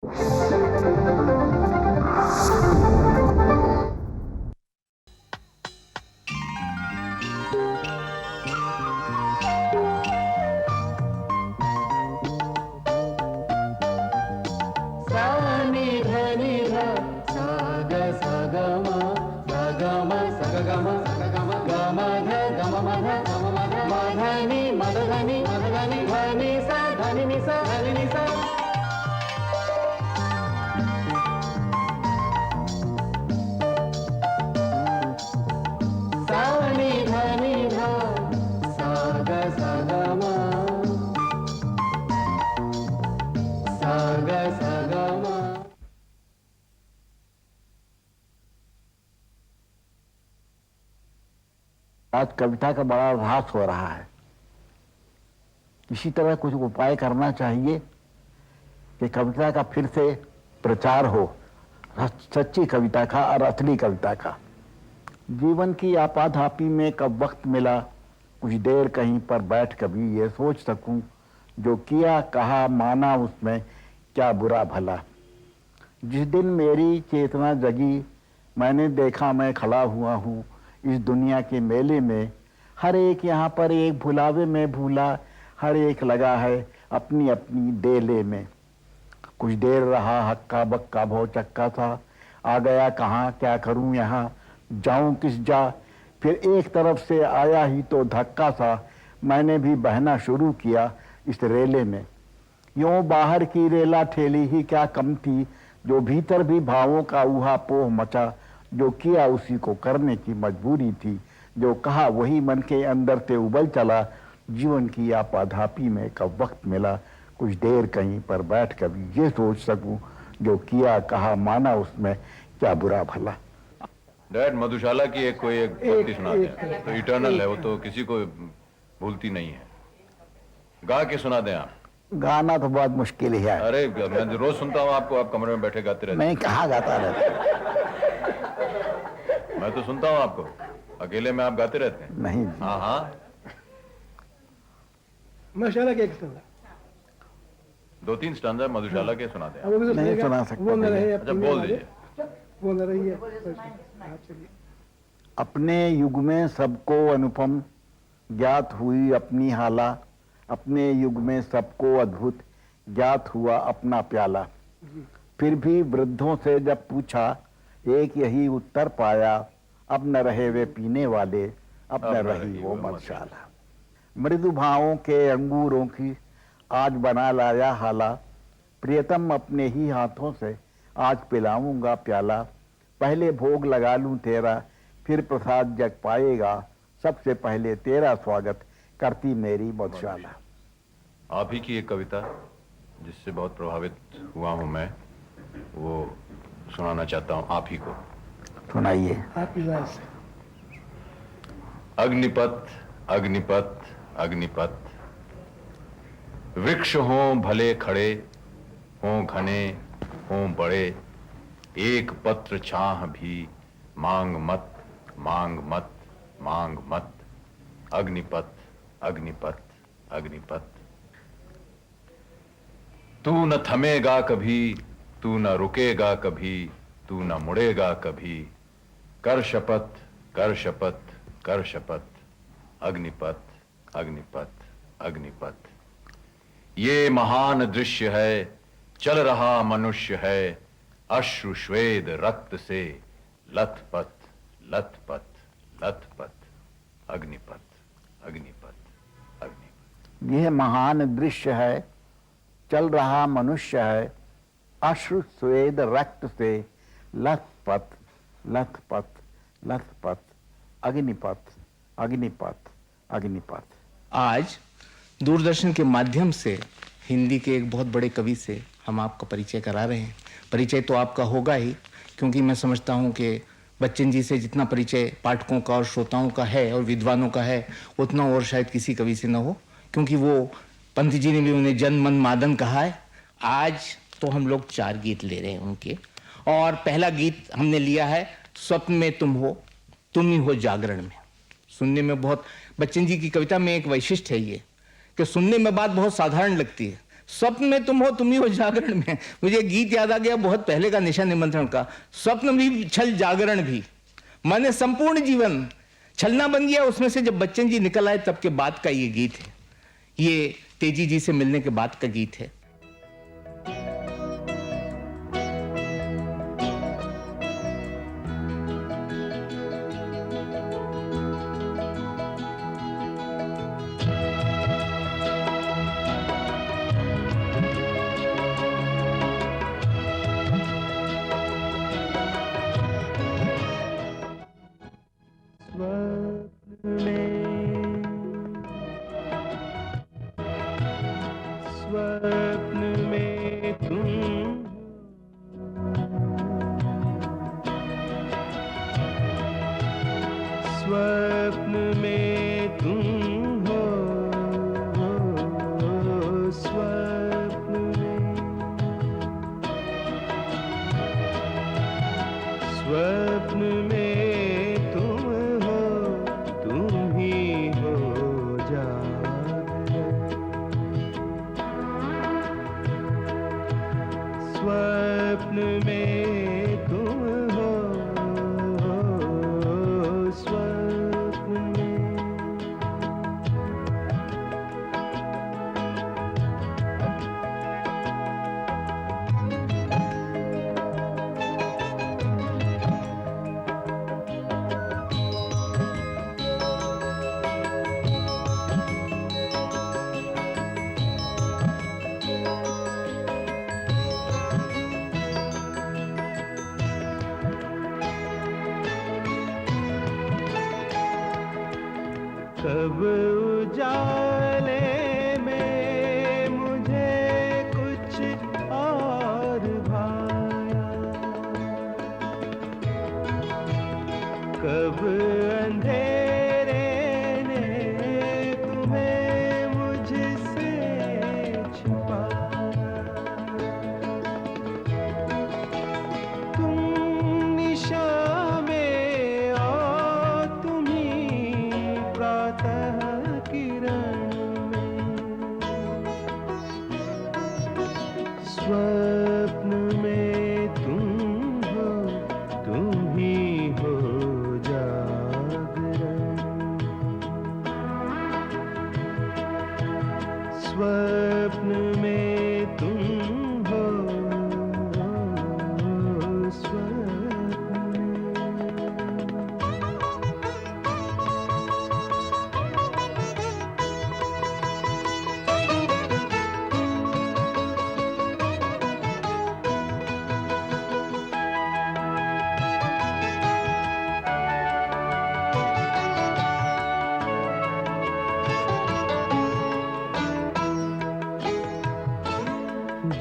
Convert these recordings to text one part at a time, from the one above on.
आज कविता का बड़ा ह्रास हो रहा है। इसी तरह कुछ उपाय करना चाहिए कि कविता का फिर से प्रचार हो, सच्ची कविता का और असली कविता का। जीवन की आपाधापी में कब वक्त मिला कुछ देर कहीं पर बैठ कभी ये सोच सकूं, जो किया कहा माना उसमें क्या बुरा भला। जिस दिन मेरी चेतना जगी मैंने देखा मैं खड़ा हुआ हूँ इस दुनिया के मेले में। हर एक यहाँ पर एक भुलावे में भूला, हर एक लगा है अपनी अपनी डेले में। कुछ देर रहा हक्का बक्का भौ चक्का सा, आ गया कहाँ क्या करूं यहाँ जाऊं किस जा। फिर एक तरफ से आया ही तो धक्का सा, मैंने भी बहना शुरू किया इस रेले में। यूं बाहर की रेला ठेली ही क्या कम थी, जो भीतर भी भावों का ऊहा पोह मचा। जो किया उसी को करने की मजबूरी थी, जो कहा वही मन के अंदर से उबल चला। जीवन की आपाधापी में कब वक्त मिला कुछ देर कहीं पर बैठ कभी ये सोच सकूं, जो किया कहा माना उसमें क्या बुरा भला। डैड, मधुशाला की एक पंक्ति सुना दें तो इटर्नल है, वो तो किसी को भूलती नहीं है। गा के सुना दें आप। गाना तो बहुत मुश्किल ही है। अरे मैं रोज सुनता हूँ आपको, आप कमरे में बैठे गाते रहते। नहीं, कहाँ गाता रहता। मैं तो सुनता हूँ आपको, अकेले में आप गाते रहते हैं। नहीं। हाँ हाँ, मधुशाला के एक स्टैंडा, 2-3 स्टैंजा मधुशाला के सुना दें। नहीं सुना सकता। वो न रहे अच्छा बोल दीजिए। वो न रही है। चलिए। अपने युग में सबको अनुपम ज्ञात हुई अपनी हाला, अपने युग में सबको अद्भुत ज्ञात हुआ अपना प्याला। फिर भी वृद्धों से जब पूछा एक यही उत्तर पाया, अब न रहे वे पीने वाले, अब न रही वो मधुशाला। मृदु भावों के अंगूरों की आज बना लाया हाला, प्रियतम अपने ही हाथों से आज पिलाऊंगा प्याला। पहले भोग लगा लूं तेरा फिर प्रसाद जग पाएगा, सबसे पहले तेरा स्वागत करती मेरी मधुशाला। आप ही की एक कविता जिससे बहुत प्रभावित हुआ हूं मैं, वो सुनाना चाहता हूं आप ही को। सुनाइए। आपकी राय से। अग्निपथ अग्निपथ अग्निपथ, वृक्ष हों भले खड़े, हों घने हों बड़े, एक पत्र छाह भी मांग मत मांग मत मांग मत। अग्निपथ अग्निपथ अग्निपथ, तू न थमेगा कभी, तू न रुकेगा कभी, तू न मुड़ेगा कभी। कर शपथ कर शपथ कर शपथ। अग्निपथ अग्निपथ अग्निपथ, ये महान दृश्य है, चल रहा मनुष्य है, अश्रु श्वेद रक्त से लथपथ लथपथ लथपथ। अग्निपथ अग्निपथ अग्निपथ, यह महान दृश्य है, चल रहा मनुष्य है, अश्रु स्वेद रक्त से लथपथ लथपथ लथपथ। अग्निपथ अग्निपथ अग्निपथ। आज दूरदर्शन के माध्यम से हिंदी के एक बहुत बड़े कवि से हम आपका परिचय करा रहे हैं। परिचय तो आपका होगा ही, क्योंकि मैं समझता हूं कि बच्चन जी से जितना परिचय पाठकों का और श्रोताओं का है और विद्वानों का है, उतना और शायद किसी कवि से न हो, क्योंकि वो पंत जी ने भी उन्हें जन मन मादन कहा है। आज तो हम लोग 4 गीत ले रहे हैं उनके, और पहला गीत हमने लिया है स्वप्न में तुम हो, तुम ही हो जागरण में। सुनने में बहुत, बच्चन जी की कविता में एक वैशिष्ट है ये कि सुनने में बात बहुत साधारण लगती है, स्वप्न में तुम हो, तुम ही हो जागरण में। मुझे गीत याद आ गया बहुत पहले का, निशा निमंत्रण का। स्वप्न भी छल जागरण भी, माने संपूर्ण जीवन छलना बन गया उसमें से। जब बच्चन जी निकल आए तब के बाद का ये गीत है, ये तेजी जी से मिलने के बाद का गीत है। स्वप्न में तुम स्वप्न में तुम हो, स्वप्न में, स्वप्न में तुम हो, तुम ही हो जागरण। स्वप्न में तुम हो, स्वप्न में। कब उजाले में मुझे कुछ और भाया, कब अंधेरे ने तुम्हें मुझसे छुपाया। तुम निशा में और तुम ही प्रातः किरण में, स्वप्न में तुम हो, तुम ही हो जागरण। स्वप्न में तुम हो, स्वप्न में।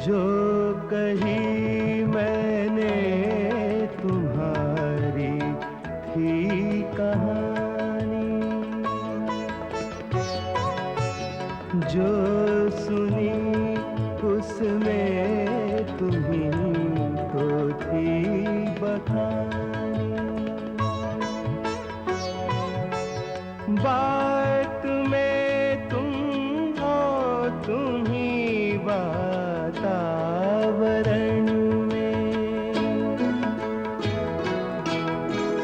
जो कही मैंने तुम्हारी थी कहानी, जो सुनी उसमें तुम्ही तो थी बखानी। बात में तुम हो, तुम ही वातावरण में,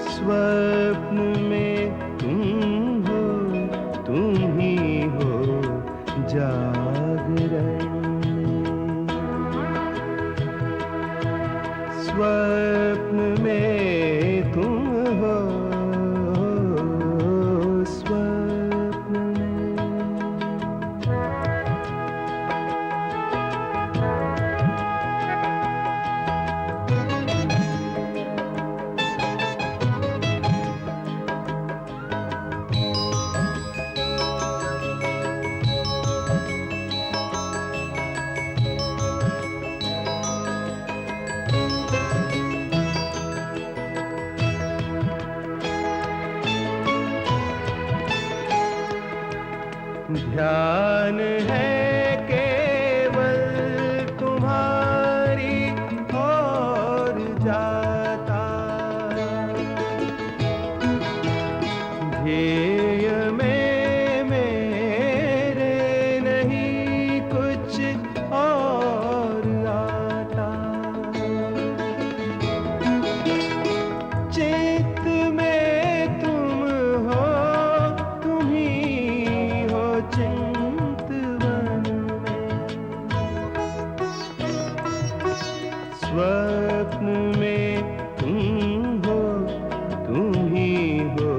स्वप्न में तुम हो, तुम ही हो जागरण में। स्वप्न में तुम हो, स्वप्न में। स्वप्न में तुम हो, तुम ही हो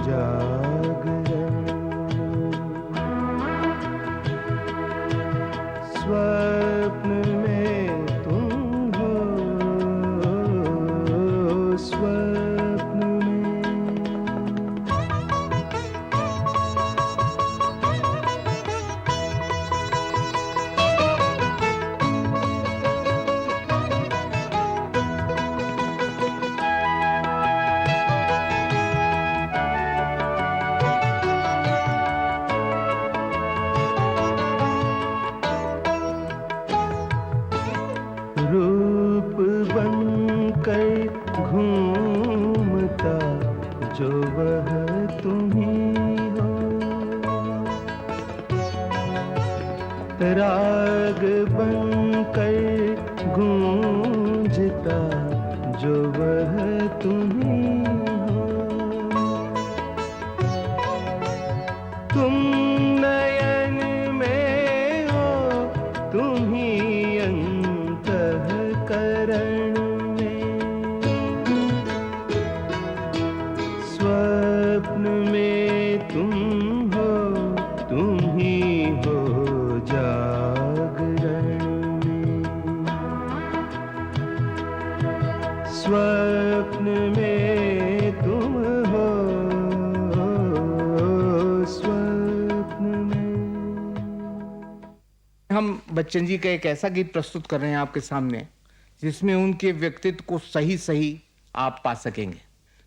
जागरण। स्वप्न में तुम हो, स्वप्न में। रूप बनकर घूमता जो वह तुम ही हो, राग बनकर गूंजता जो वह तुम ही हो। तुम नयन में हो, तुम ही अंतःकरण में। स्वप्न में तुम हो, तुम ही हो जागरण में। स्वप्न में तुम हो, स्वप्न में। हम बच्चन जी का एक ऐसा गीत प्रस्तुत कर रहे हैं आपके सामने जिसमें उनके व्यक्तित्व को सही सही आप पा सकेंगे।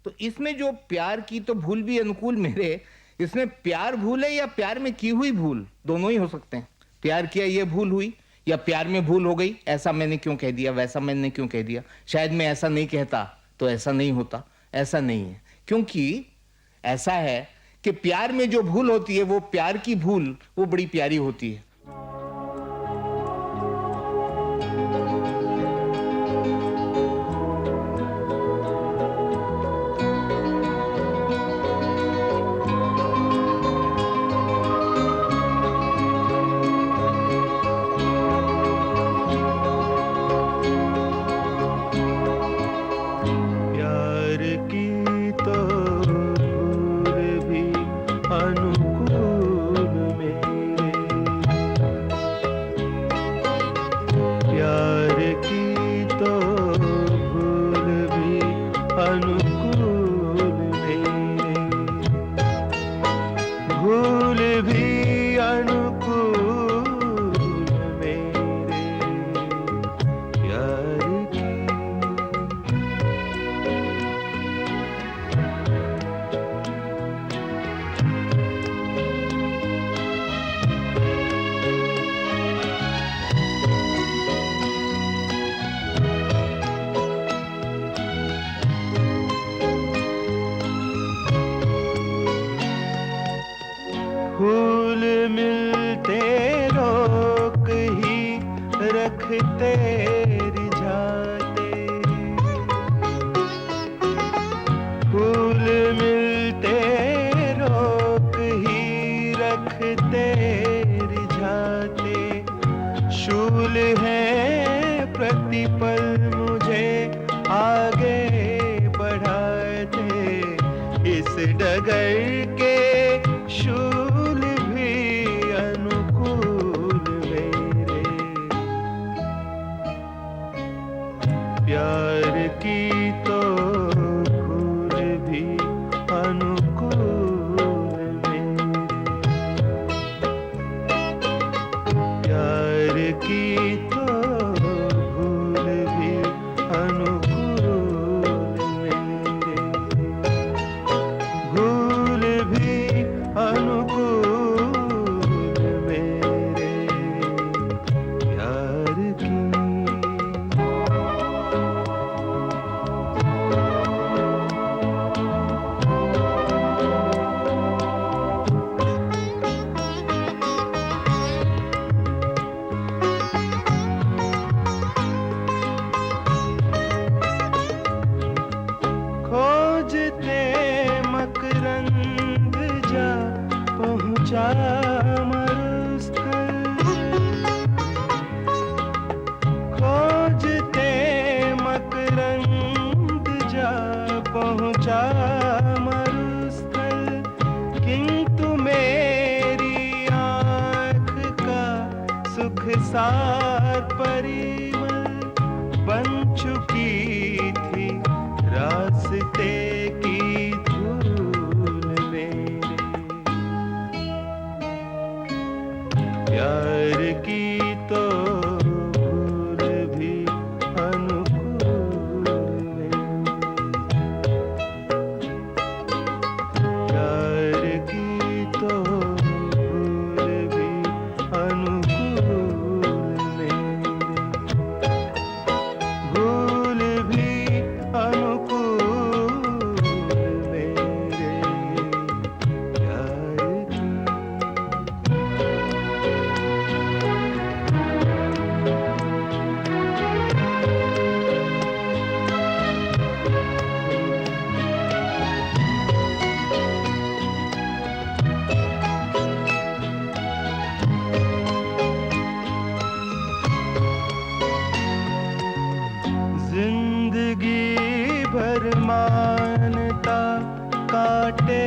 तो इसमें जो प्यार की तो भूल भी अनुकूल मेरे, इसमें प्यार भूल है या प्यार में की हुई भूल, दोनों ही हो सकते हैं। प्यार किया ये भूल हुई या प्यार में भूल हो गई, ऐसा मैंने क्यों कह दिया, वैसा मैंने क्यों कह दिया, शायद मैं ऐसा नहीं कहता तो ऐसा नहीं होता। ऐसा नहीं है, क्योंकि ऐसा है कि प्यार में जो भूल होती है वो प्यार की भूल वो बड़ी प्यारी होती है। प्यार की तो भूल भी अनुकूल मेरे। प्यार की तो भूल भी अनुकूल मेरे। भूल भी अनुकूल मेरे। प्यार की फूल मिलते रोक ही रखते रिझाते। फूल मिलते रोक ही रखते रिझाते। शूल है प्रतिपल मुझे आगे बढ़ाते। इस डगर के शूल भी अनुकूल मेरे। प्यार की तो भूल भी अनुकूल मेरे। प्यार की तो भूल भी अनुकूल मेरे। भूल भी अनुकूल मेरे। प्यार की संसार परिमल बन चुकी थी रास्ते की धूल मेरे। प्यार की तो भूल भी अनुकूल मेरे। प्यार की तो भूल भी अनुकूल मेरे। भूल भी अनुकूल मेरे प्यार की। जिंदगी भर मानता काटे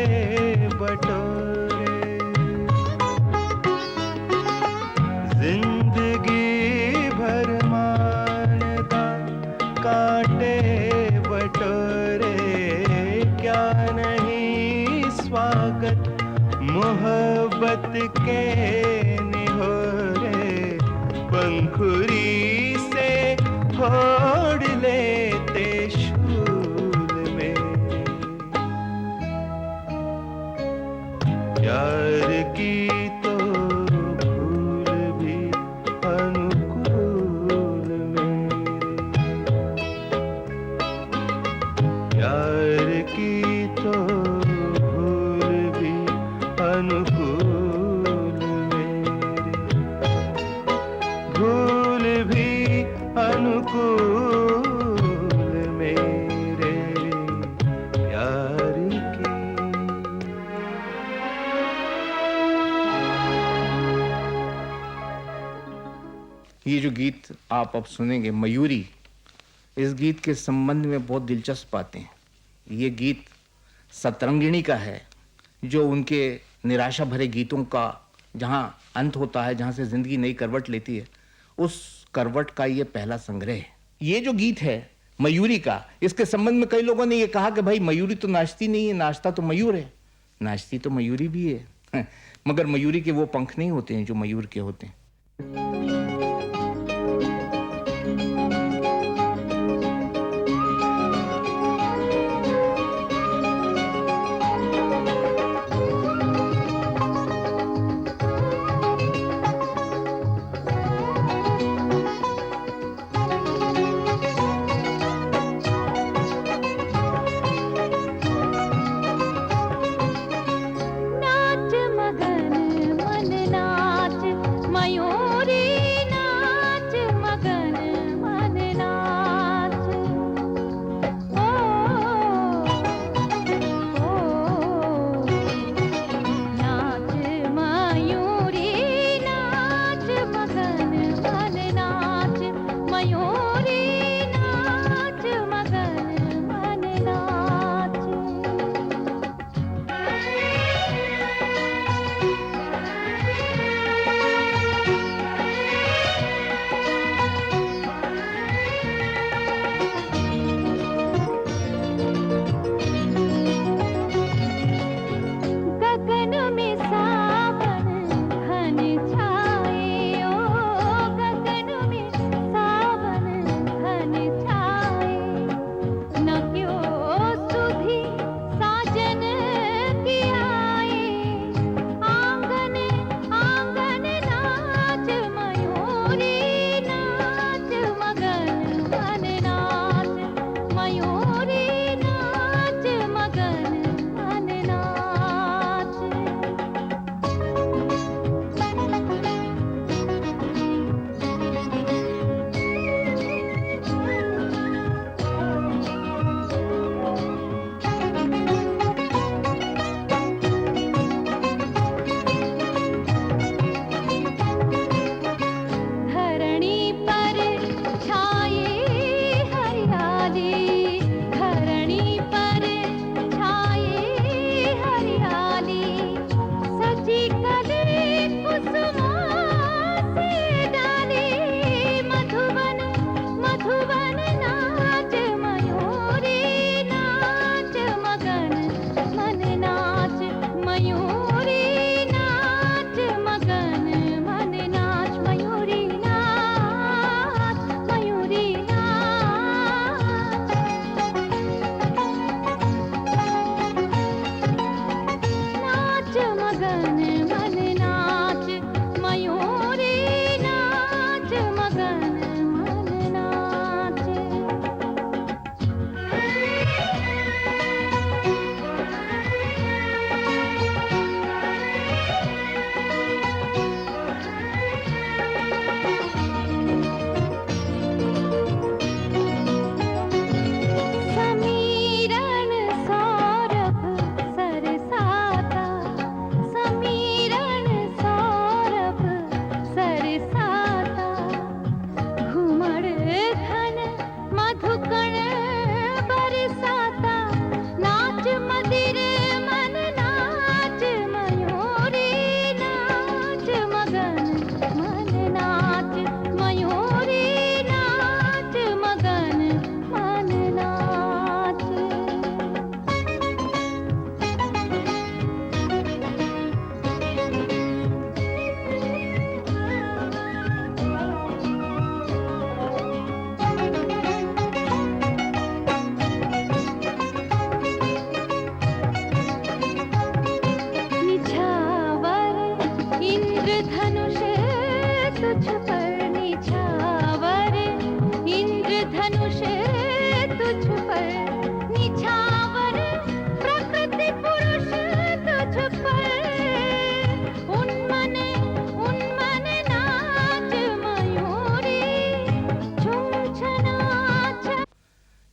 बटोरे। जिंदगी भर मानता काटे बटोरे। क्या नहीं स्वागत मोहब्बत के निहोरे। पंखुरी से फोड़ लेते शूल मेरे। प्यार की तो भूल भी अनुकूल मेरे। प्यार की तो भूल भी अनुकूल मेरे। भूल भी अनुकूल मेरे प्यार की। ये जो गीत आप अब सुनेंगे मयूरी, इस गीत के संबंध में बहुत दिलचस्प बातें हैं। ये गीत सतरंगिणी का है, जो उनके निराशा भरे गीतों का जहाँ अंत होता है, जहाँ से जिंदगी नई करवट लेती है, उस करवट का ये पहला संग्रह है। ये जो गीत है मयूरी का, इसके संबंध में कई लोगों ने ये कहा कि भाई मयूरी तो नाचती नहीं है, नाचता तो मयूर है। नाचती तो मयूरी भी है मगर मयूरी के वो पंख नहीं होते हैं जो मयूर के होते हैं। नाच मगन मन नाच मयूरी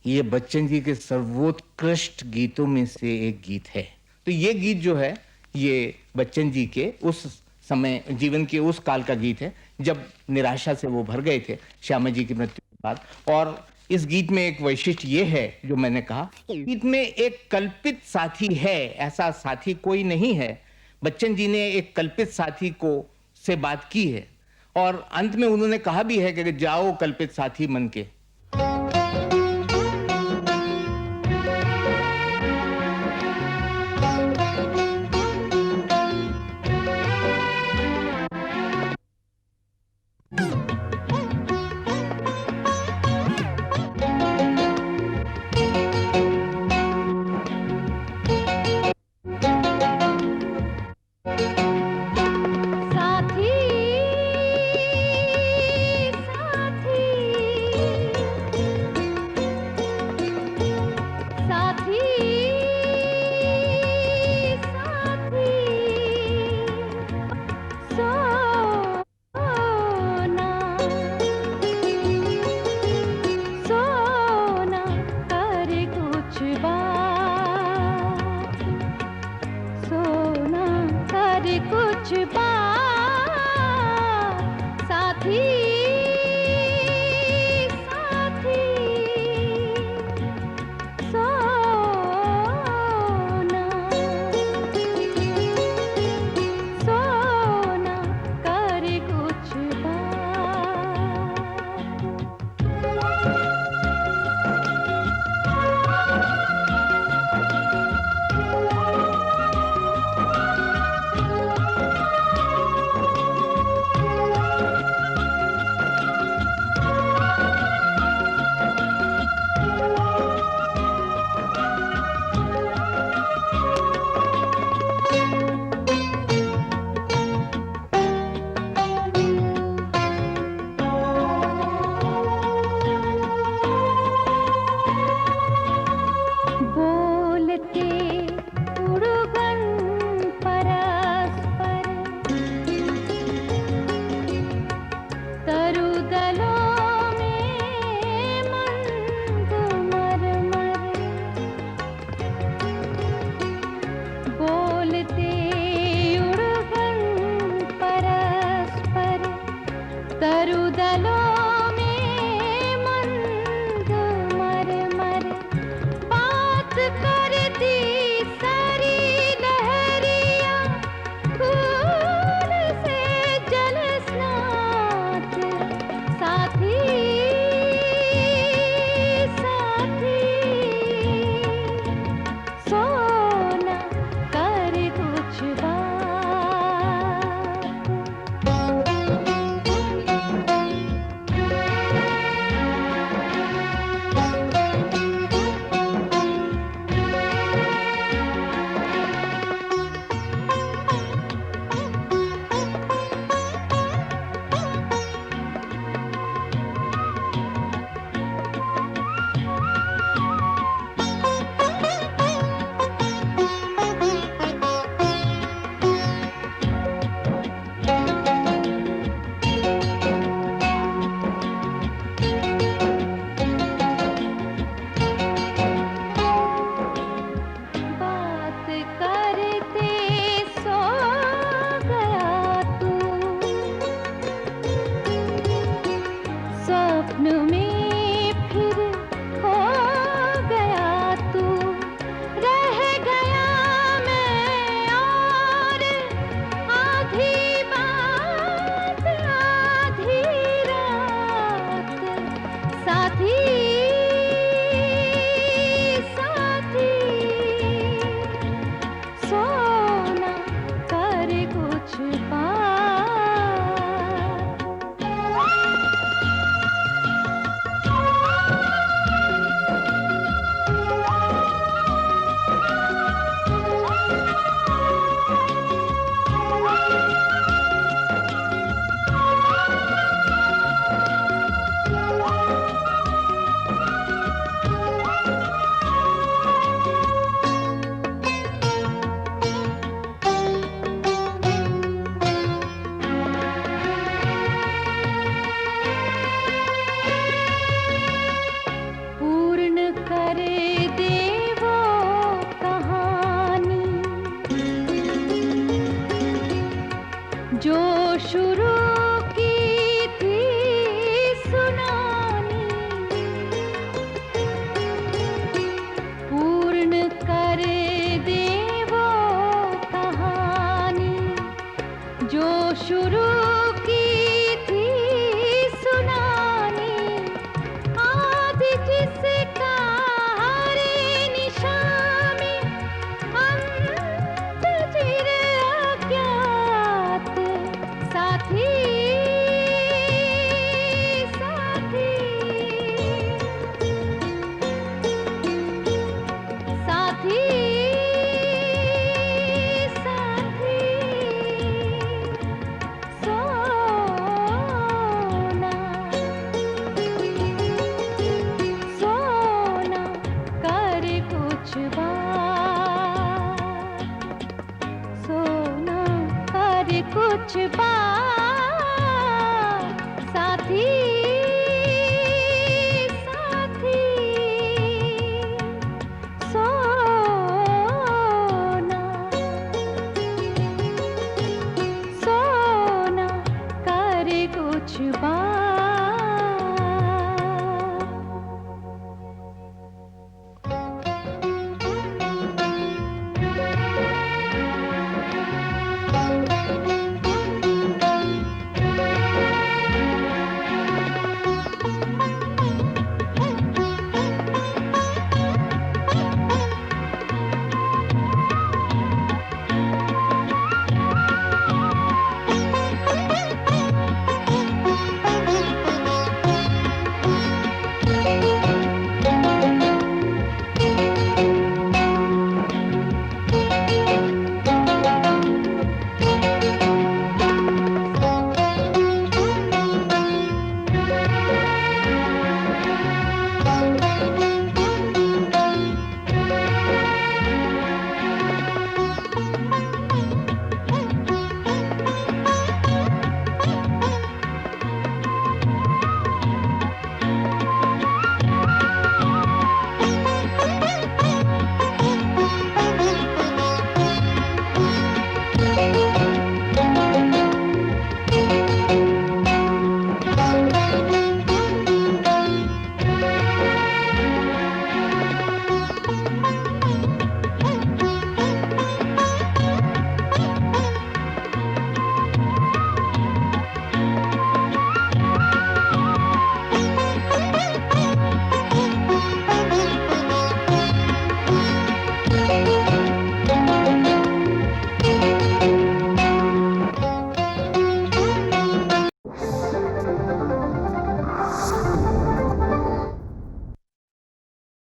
ये बच्चन जी के सर्वोत्कृष्ट गीतों में से एक गीत है। तो ये गीत जो है ये बच्चन जी के उस समय जीवन के उस काल का गीत है जब निराशा से वो भर गए थे श्यामा जी की मृत्यु के बाद। और इस गीत में एक वैशिष्ट्य ये है जो मैंने कहा, गीत में एक कल्पित साथी है, ऐसा साथी कोई नहीं है। बच्चन जी ने एक कल्पित साथी को से बात की है और अंत में उन्होंने कहा भी है कि जाओ कल्पित साथी मन के,